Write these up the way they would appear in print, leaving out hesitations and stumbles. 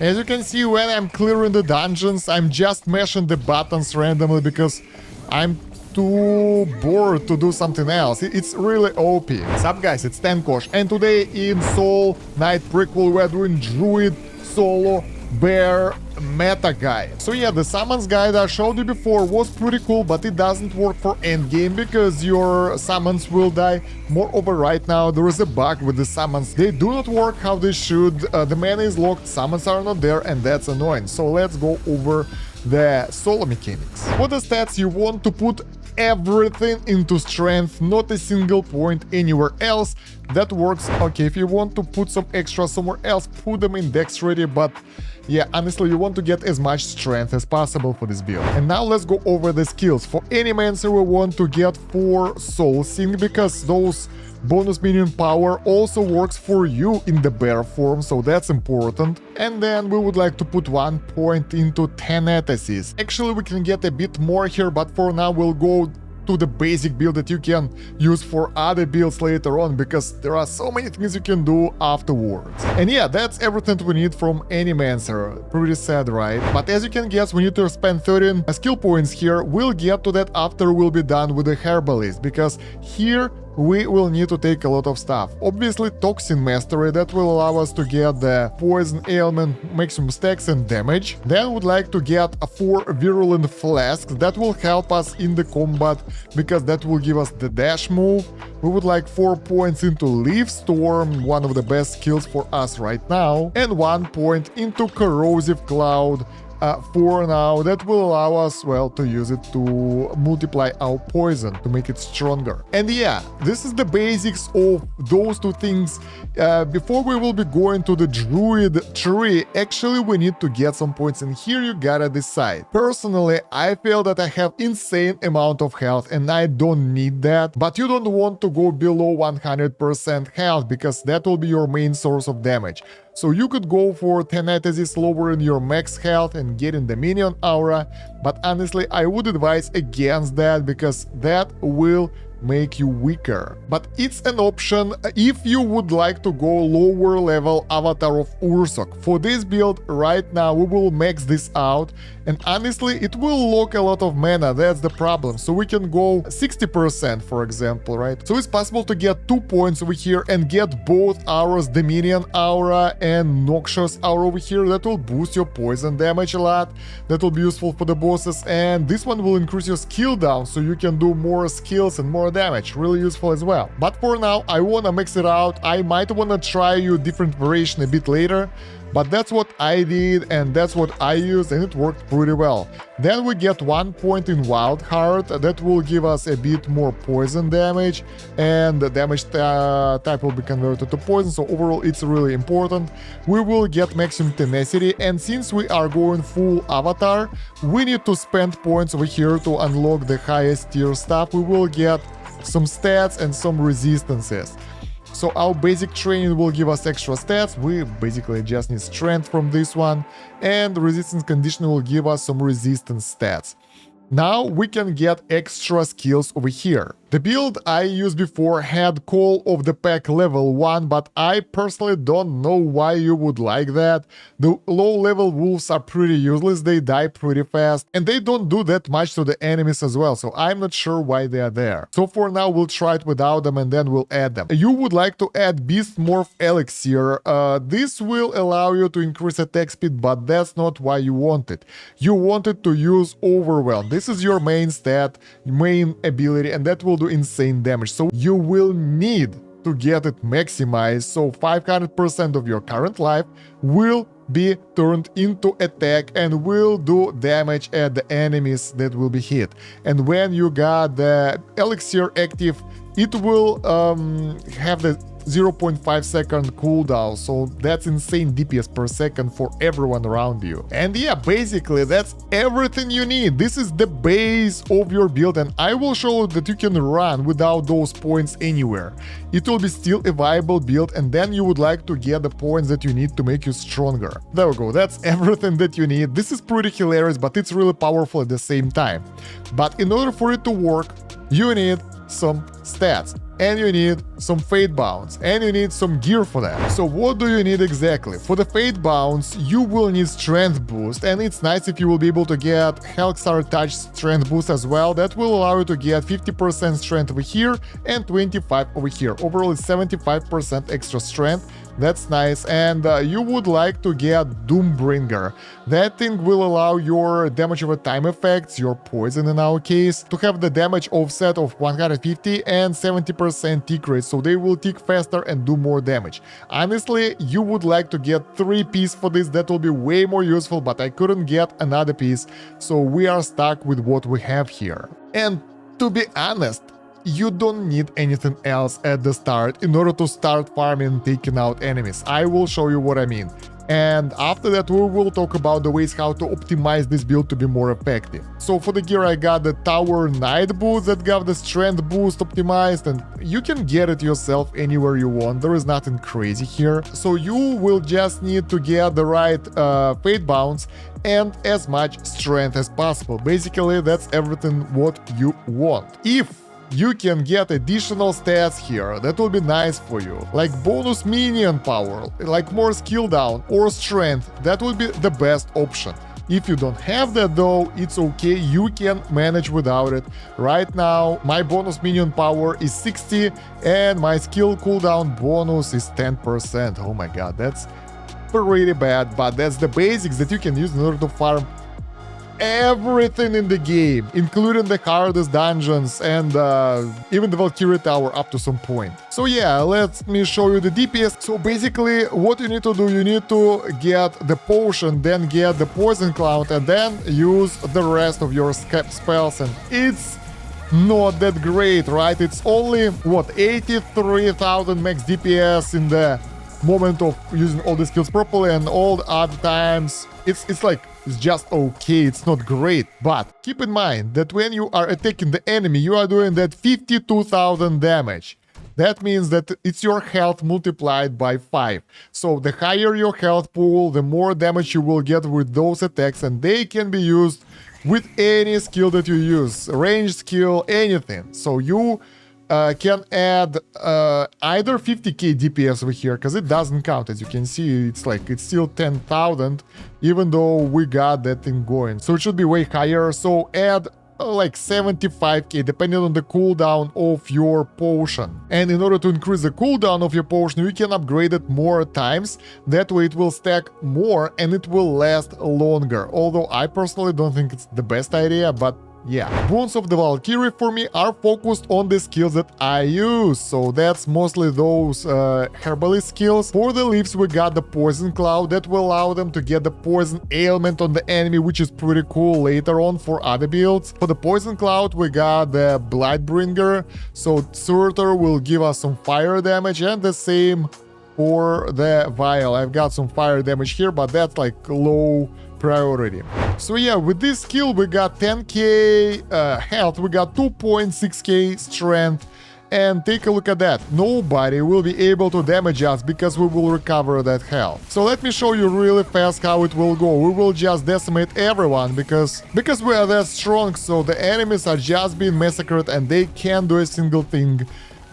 As you can see, when I'm clearing the dungeons, I'm just mashing the buttons randomly because I'm too bored to do something else. It's really OP. What's up, guys? It's Kosh, and today in Soul Knight Prequel we're doing Druid solo bear meta guide. So yeah, the summons guide I showed you before was pretty cool, but it doesn't work for endgame because your summons will die. Moreover, right now there is a bug with the summons. They do not work how they should. The mana is locked, summons are not there, and that's annoying. So let's go over the solo mechanics. For the stats, you want to put everything into strength, not a single point anywhere else. That works. Okay, if you want to put some extra somewhere else, put them in dexterity, but yeah, honestly, you want to get as much strength as possible for this build. And now let's go over the skills. For Animancer, we want to get 4 Soul Sync because those bonus minion power also works for you in the bear form, so that's important. And then we would like to put 1 point into Thanasis. Actually, we can get a bit more here, but for now we'll go to the basic build that you can use for other builds later on, because there are so many things you can do afterwards. And yeah, that's everything we need from Animancer. Pretty sad, right? But as you can guess, we need to spend 13 skill points here. We'll get to that after we'll be done with the Herbalist, because here we will need to take a lot of stuff. Obviously, Toxin Mastery, that will allow us to get the Poison Ailment, maximum stacks and damage. Then we'd like to get 4 Virulent Flasks, that will help us in the combat, because that will give us the dash move. We would like 4 points into Leaf Storm, one of the best skills for us right now, and 1 point into Corrosive Cloud. For now, that will allow us, well, to use it to multiply our poison, to make it stronger. And yeah, this is the basics of those two things. Before we will be going to the Druid tree, actually we need to get some points, and here you gotta decide. Personally, I feel that I have insane amount of health and I don't need that, but you don't want to go below 100% health because that will be your main source of damage. So you could go for Thanasis, lowering your max health and getting the minion aura, but honestly I would advise against that because that will make you weaker. But it's an option if you would like to go lower level Avatar of Ursok. For this build right now we will max this out, and honestly it will lock a lot of mana, that's the problem. So we can go 60% for example, right? So it's possible to get 2 points over here and get both auras, the minion aura and Noxious aura over here. That will boost your poison damage a lot, that will be useful for the bosses, and this one will increase your skill down so you can do more skills and more damage, really useful as well. But for now I wanna mix it out. I might wanna try you different variation a bit later, but that's what I did and that's what I used, and it worked pretty well. Then we get 1 point in Wild Heart, that will give us a bit more poison damage, and the damage type will be converted to poison, so overall it's really important. We will get maximum tenacity, and since we are going full Avatar, we need to spend points over here to unlock the highest tier stuff. We will get some stats and some resistances. So our basic training will give us extra stats, we basically just need strength from this one, and the resistance condition will give us some resistance stats. Now we can get extra skills over here. The build I used before had Call of the Pack level 1, but I personally don't know why you would like that. The low level wolves are pretty useless, they die pretty fast, and they don't do that much to the enemies as well, so I'm not sure why they are there. So for now we'll try it without them and then we'll add them. You would like to add Beast Morph Elixir. This will allow you to increase attack speed, but that's not why you want it. You wanted to use Overwhelm. This is your main stat, main ability, and that will do insane damage, so you will need to get it maximized, so 500% of your current life will be turned into attack and will do damage at the enemies that will be hit. And when you got the elixir active, it will have the 0.5 second cooldown, so that's insane DPS per second for everyone around you. And yeah, basically that's everything you need. This is the base of your build, and I will show that you can run without those points anywhere. It will be still a viable build, and then you would like to get the points that you need to make you stronger. There we go, that's everything that you need. This is pretty hilarious, but it's really powerful at the same time. But in order for it to work, you need some stats, and you need some Fatebounds, and you need some gear for that. So what do you need exactly? For the Fatebounds, you will need strength boost, and it's nice if you will be able to get Hellstar Touch strength boost as well. That will allow you to get 50% strength over here and 25 over here. Overall, it's 75% extra strength. That's nice. And you would like to get Doombringer. That thing will allow your damage over time effects, your poison in our case, to have the damage offset of 150 and 70% tick rate, so they will tick faster and do more damage. Honestly, you would like to get 3 pieces for this. That will be way more useful, but I couldn't get another piece, so we are stuck with what we have here. And to be honest, you don't need anything else at the start in order to start farming and taking out enemies. I will show you what I mean. And after that, we will talk about the ways how to optimize this build to be more effective. So for the gear, I got the Tower Knight boots that got the strength boost optimized, and you can get it yourself anywhere you want. There is nothing crazy here. So you will just need to get the right Fatebounds and as much strength as possible. Basically, that's everything what you want. If you can get additional stats here, that will be nice for you, like bonus minion power, like more skill down or strength. That would be the best option. If you don't have that though, it's okay, you can manage without it. Right now my bonus minion power is 60 and my skill cooldown bonus is 10%. Oh my god, that's pretty bad, but that's the basics that you can use in order to farm everything in the game, including the hardest dungeons and even the Valkyrie tower up to some point. So yeah, let me show you the DPS. So basically what you need to do, you need to get the potion, then get the poison cloud, and then use the rest of your spells, and it's not that great, right? It's only, what, 83,000 max DPS in the moment of using all the skills properly, and all the other times it's just okay, it's not great. But keep in mind that when you are attacking the enemy, you are doing that 52,000 damage. That means that it's your health multiplied by 5. So the higher your health pool, the more damage you will get with those attacks, and they can be used with any skill that you use, range skill, anything. So you can add either 50k DPS over here, because it doesn't count. As you can see, it's still 10,000, even though we got that thing going. So it should be way higher. So add like 75k, depending on the cooldown of your potion. And in order to increase the cooldown of your potion, you can upgrade it more times. That way it will stack more and it will last longer. Although I personally don't think it's the best idea, but yeah. Boons of the Valkyrie for me are focused on the skills that I use, so that's mostly those herbalist skills. For the leaves, we got the poison cloud that will allow them to get the poison ailment on the enemy, which is pretty cool later on for other builds. For the poison cloud, we got the Blightbringer, so Surtur will give us some fire damage, and the same for the vial. I've got some fire damage here, but that's like low priority. So yeah, with this skill we got 10k health, we got 2.6k strength, and take a look at that. Nobody will be able to damage us because we will recover that health. So let me show you really fast how it will go. We will just decimate everyone because we are that strong, so the enemies are just being massacred and they can't do a single thing.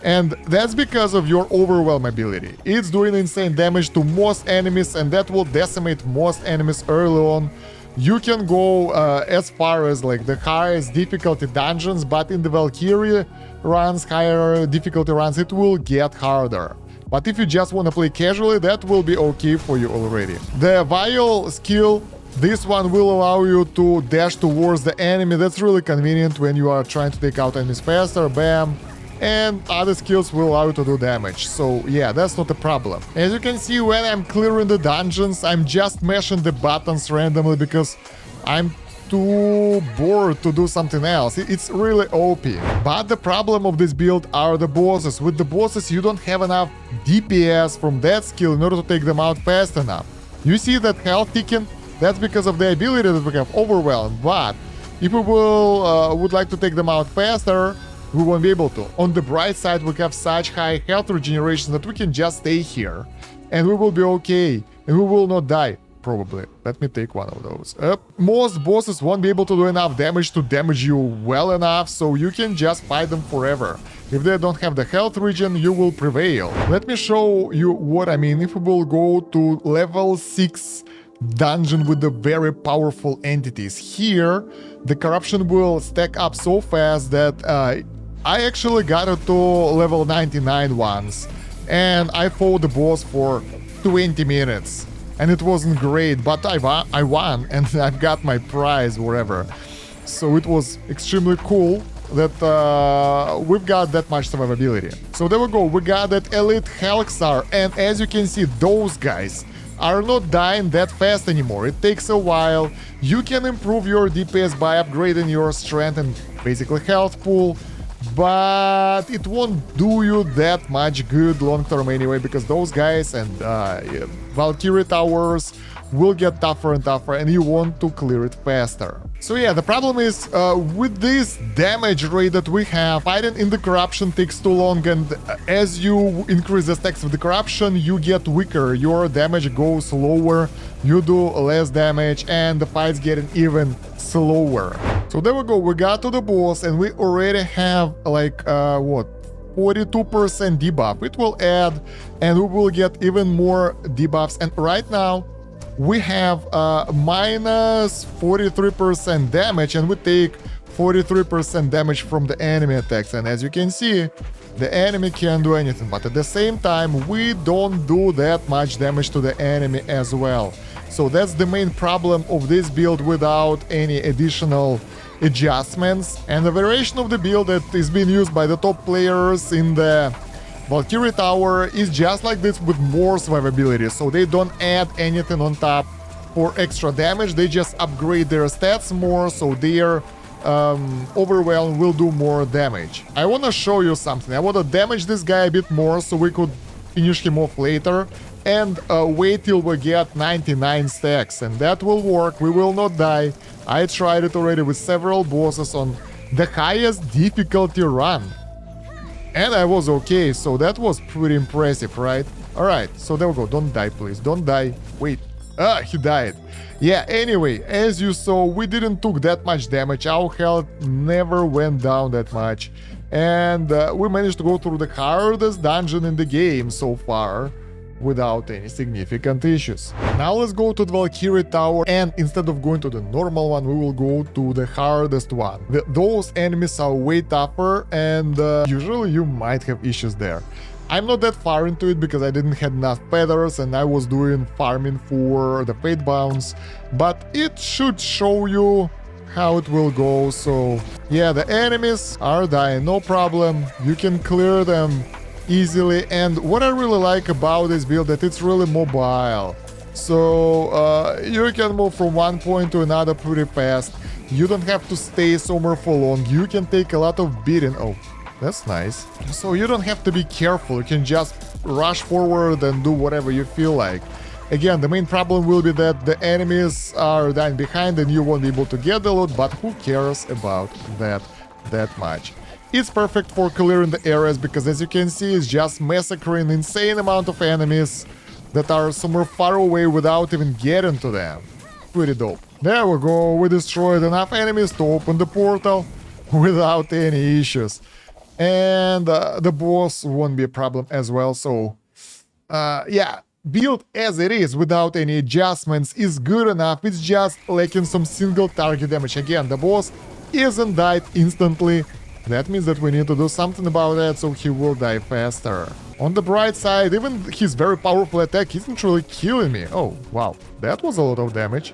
And that's because of your overwhelm ability. It's doing insane damage to most enemies, and that will decimate most enemies early on. You can go as far as like the highest difficulty dungeons, but in the Valkyrie runs, higher difficulty runs, it will get harder. But if you just want to play casually, that will be okay for you already. The Vial skill, this one will allow you to dash towards the enemy. That's really convenient when you are trying to take out enemies faster. Bam. And other skills will allow you to do damage, so yeah, that's not a problem. As you can see, when I'm clearing the dungeons, I'm just mashing the buttons randomly because I'm too bored to do something else. It's really OP. But the problem of this build are the bosses. With the bosses, you don't have enough DPS from that skill in order to take them out fast enough. You see that health ticking? That's because of the ability that we have, Overwhelm. But if we would like to take them out faster, we won't be able to. On the bright side, we have such high health regeneration that we can just stay here and we will be okay and we will not die. probably. Let me take one of those. Most bosses won't be able to do enough damage to damage you well enough, so you can just fight them forever. If they don't have the health regen, you will prevail. Let me show you what I mean. If we will go to level 6 dungeon with the very powerful entities, here the corruption will stack up so fast that I actually got it to level 99 once, and I fought the boss for 20 minutes. And it wasn't great, but I won, and I've got my prize, whatever. So it was extremely cool that we've got that much survivability. So there we go, we got that elite Helxar, and as you can see, those guys are not dying that fast anymore. It takes a while. You can improve your DPS by upgrading your strength and basically health pool, but it won't do you that much good long term anyway, because those guys and Valkyrie towers will get tougher and tougher, and you want to clear it faster. So yeah, the problem is with this damage rate that we have, fighting in the corruption takes too long, and as you increase the stacks of the corruption, you get weaker, your damage goes lower, you do less damage, and the fight's getting even slower. So there we go, we got to the boss, and we already have like what, 42% debuff. It will add, and we will get even more debuffs, and right now we have minus 43% damage, and we take 43% damage from the enemy attacks. And as you can see, the enemy can't do anything, but at the same time we don't do that much damage to the enemy as well. So that's the main problem of this build without any additional adjustments. And the variation of the build that is being used by the top players in the Valkyrie tower is just like this with more survivability, so they don't add anything on top for extra damage, they just upgrade their stats more, so their overwhelm will do more damage. I want to show you something. I want to damage this guy a bit more so we could finish him off later, and wait till we get 99 stacks, and that will work, we will not die. I tried it already with several bosses on the highest difficulty run, and I was okay, so that was pretty impressive, right? Alright, so there we go, don't die please, don't die. Wait, he died. Yeah, anyway, as you saw, we didn't took that much damage, our health never went down that much, and we managed to go through the hardest dungeon in the game so far without any significant issues. Now let's go to the Valkyrie tower, and instead of going to the normal one, we will go to the hardest one. Those enemies are way tougher, and usually you might have issues there. I'm not that far into it because I didn't have enough feathers and I was doing farming for the Fatebounds, but it should show you how it will go. So yeah, the enemies are dying, no problem, you can clear them easily. And what I really like about this build that it's really mobile, so you can move from one point to another pretty fast, you don't have to stay somewhere for long, you can take a lot of beating. Oh, that's nice. So you don't have to be careful, you can just rush forward and do whatever you feel like. Again, the main problem will be that the enemies are dying behind and you won't be able to get the loot, but who cares about that much. It's perfect for clearing the areas because, as you can see, it's just massacring insane amount of enemies that are somewhere far away without even getting to them. Pretty dope. There we go, we destroyed enough enemies to open the portal without any issues. And the boss won't be a problem as well, so yeah, build as it is without any adjustments is good enough, it's just lacking some single target damage. Again, the boss isn't died instantly. That means that we need to do something about that, so he will die faster. On the bright side, even his very powerful attack isn't really killing me. Oh, wow, that was a lot of damage.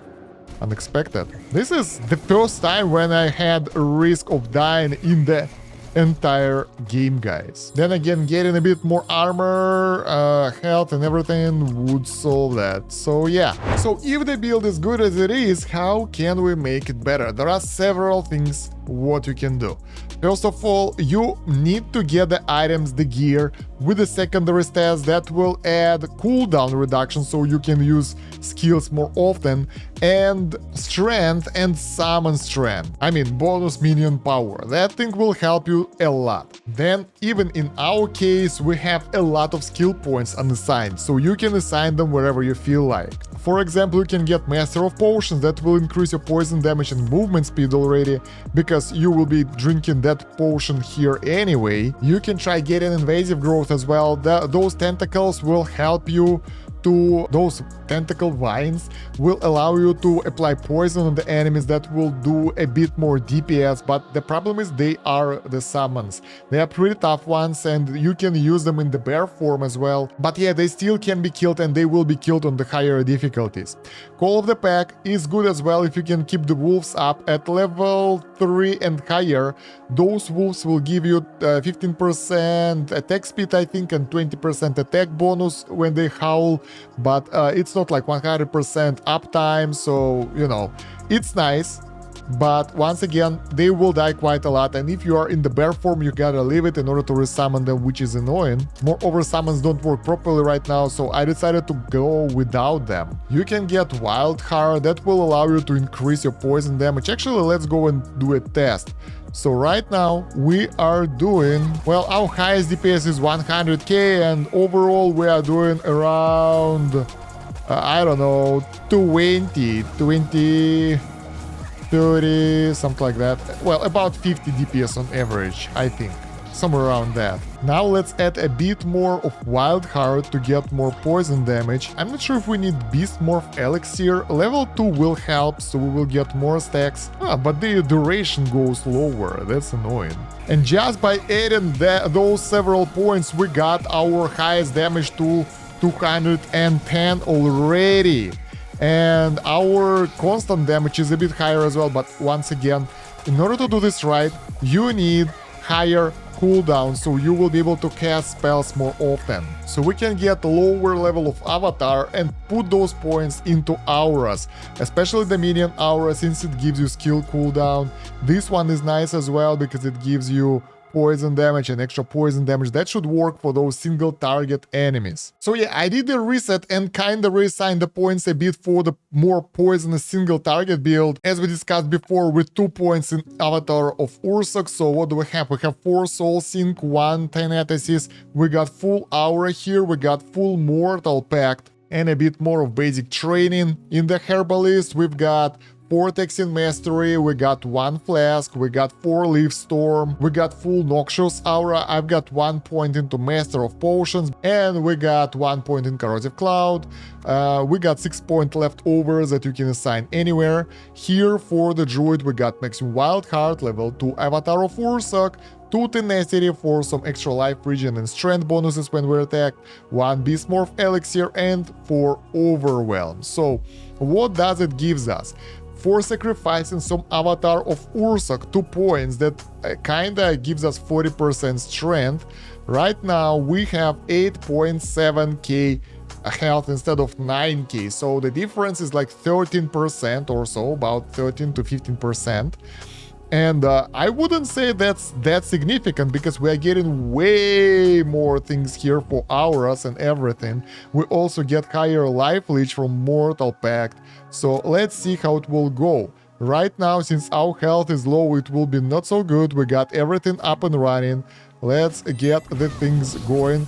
Unexpected. This is the first time when I had a risk of dying in the entire game, guys. Then again, getting a bit more armor, health and everything would solve that. So yeah. So if the build is good as it is, how can we make it better? There are several things what you can do. First of all, you need to get the items, the gear, with the secondary stats that will add cooldown reduction so you can use skills more often, and strength and summon strength. I mean, bonus minion power. That thing will help you a lot. Then, even in our case, we have a lot of skill points unassigned, so you can assign them wherever you feel like. For example, you can get Master of Potions that will increase your poison damage and movement speed already, because you will be drinking that potion here anyway. You can try getting Invasive Growth as well. Those tentacles will help you to... Those tentacle vines will allow you to apply poison on the enemies that will do a bit more DPS, but the problem is they are the summons. They are pretty tough ones and you can use them in the bear form as well, but yeah, they still can be killed and they will be killed on the higher difficulties. Call of the Pack is good as well if you can keep the wolves up at level 3 and higher. Those wolves will give you 15% attack speed, I think, and 20% attack bonus when they howl, but it's not like 100% uptime, so, you know, it's nice. But once again, they will die quite a lot, and if you are in the bear form, you gotta leave it in order to resummon them, which is annoying. Moreover, summons don't work properly right now, so I decided to go without them. You can get Wild Heart, that will allow you to increase your poison damage. Actually, let's go and do a test. So right now, we are doing... Well, our highest DPS is 100k, and overall we are doing around... I don't know, 20, 30, something like that. Well, about 50 DPS on average, I think. Somewhere around that. Now let's add a bit more of Wild Heart to get more poison damage. I'm not sure if we need Beast Morph Elixir. Level 2 will help, so we will get more stacks. But the duration goes lower. That's annoying. And just by adding those several points, we got our highest damage to 210 already. And our constant damage is a bit higher as well, but once again, in order to do this right, you need higher cooldown, so you will be able to cast spells more often. So we can get lower level of avatar and put those points into auras, especially the minion aura, since it gives you skill cooldown. This one is nice as well because it gives you poison damage and extra poison damage. That should work for those single target enemies. So yeah, I did a reset and kinda reassigned the points a bit for the more poisonous single target build, as we discussed before, with 2 points in Avatar of Ursak. So what do we have? We have 4 Soul Sync, 1 Thanatesis, we got full aura here, we got full Mortal Pact, and a bit more of basic training. In the Herbalist, we've got Vortex in Mastery, we got 1 Flask, we got 4 Leaf Storm, we got full Noxious Aura, I've got 1 point into Master of Potions, and we got 1 point in Corrosive Cloud. We got 6 points left over that you can assign anywhere. Here for the Druid, we got Maximum Wild Heart, level 2 Avatar of Ursak, 2 Tenacity for some extra life regen and strength bonuses when we're attacked, 1 Beast Morph Elixir, and 4 Overwhelm. So what does it give us? For sacrificing some Avatar of Ursak, 2 points, that kinda gives us 40% strength. Right now we have 8.7k health instead of 9k, so the difference is like 13% or so, about 13 to 15%. And I wouldn't say that's that significant, because we are getting way more things here for auras and everything. We also get higher life leech from Mortal Pact, so let's see how it will go. Right now, since our health is low, it will be not so good. We got everything up and running. Let's get the things going.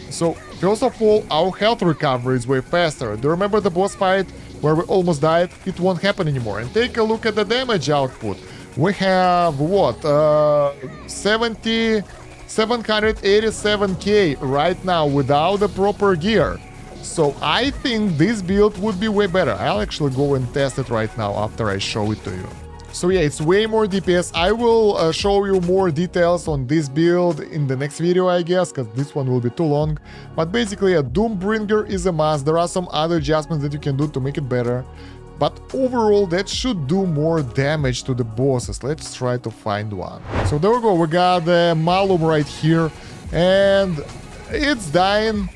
So first of all, our health recovery is way faster. Do you remember the boss fight where we almost died? It won't happen anymore. And take a look at the damage output. We have, what, 787k right now without the proper gear. So I think this build would be way better. I'll actually go and test it right now after I show it to you. So yeah, it's way more DPS. I will show you more details on this build in the next video, I guess, because this one will be too long. But basically, a Doombringer is a must. There are some other adjustments that you can do to make it better. But overall, that should do more damage to the bosses. Let's try to find one. So there we go, we got the Malum right here, and it's dying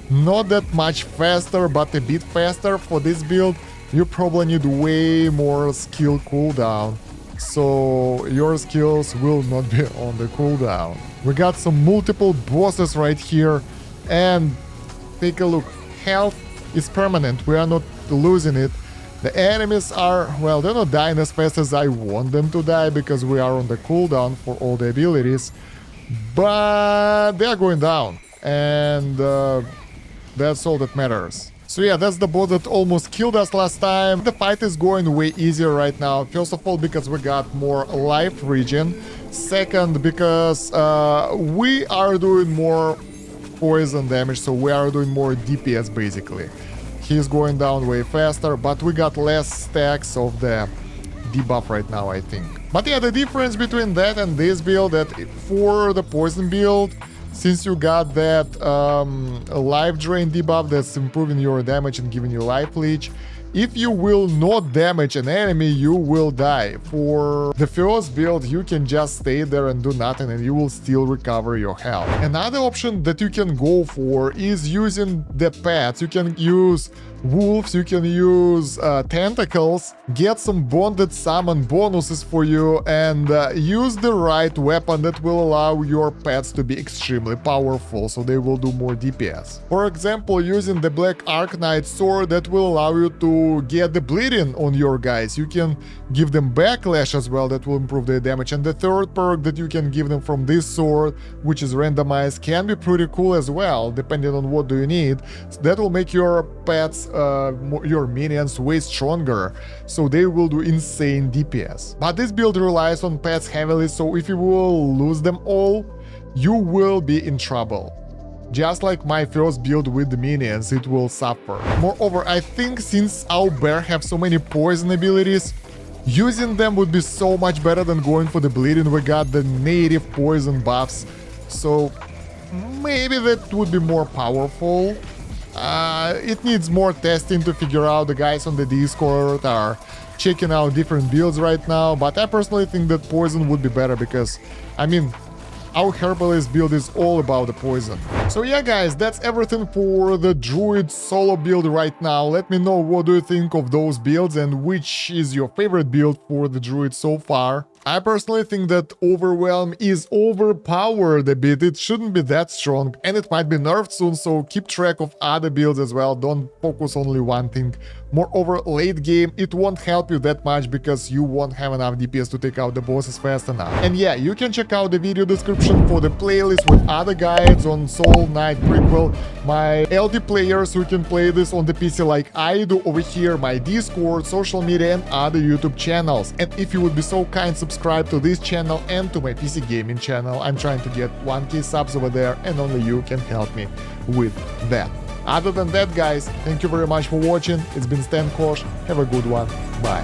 not that much faster, but a bit faster. For this build, you probably need way more skill cooldown. so your skills will not be on the cooldown. We got some multiple bosses right here, and take a look. Health is permanent, we are not losing it. The enemies are, well, they're not dying as fast as I want them to die because we are on the cooldown for all the abilities, but they are going down, and that's all that matters. So yeah, that's the boss that almost killed us last time. The fight is going way easier right now. First of all, because we got more life regen. Second, because we are doing more poison damage, so we are doing more DPS basically. He's going down way faster, but we got less stacks of the debuff right now, I think. But yeah, the difference between that and this build, that for the poison build, since you got that life drain debuff that's improving your damage and giving you life leech, if you will not damage an enemy, you will die. For the first build, you can just stay there and do nothing and you will still recover your health. Another option that you can go for is using the pets. You can use wolves, you can use tentacles, get some bonded summon bonuses for you, and use the right weapon that will allow your pets to be extremely powerful, so they will do more DPS. For example, using the Black Arcanite sword that will allow you to get the bleeding on your guys. You can give them backlash as well, that will improve their damage, and the third perk that you can give them from this sword, which is randomized, can be pretty cool as well, depending on what do you need. So that will make your pets, your minions, way stronger, so they will do insane DPS. But this build relies on pets heavily, so if you will lose them all, you will be in trouble. Just like my first build with the minions, it will suffer. Moreover, I think since our bear have so many poison abilities, using them would be so much better than going for the bleeding. We got the native poison buffs, so maybe that would be more powerful. It needs more testing to figure out. The guys on the Discord are checking out different builds right now, but I personally think that poison would be better because, I mean, our Herbalist build is all about the poison. So yeah guys, that's everything for the Druid solo build right now. Let me know what do you think of those builds and which is your favorite build for the Druid so far. I personally think that Overwhelm is overpowered a bit. It shouldn't be that strong and it might be nerfed soon, so keep track of other builds as well. Don't focus only one thing. Moreover, late game, it won't help you that much because you won't have enough DPS to take out the bosses fast enough. And yeah, you can check out the video description for the playlist with other guides on Soul Knight Prequel, my LT players who can play this on the PC like I do over here, my Discord, social media and other YouTube channels. And if you would be so kind, subscribe to this channel and to my PC gaming channel. I'm trying to get 1k subs over there and only you can help me with that. Other than that guys, thank you very much for watching. It's been Kosh. Have a good one. Bye.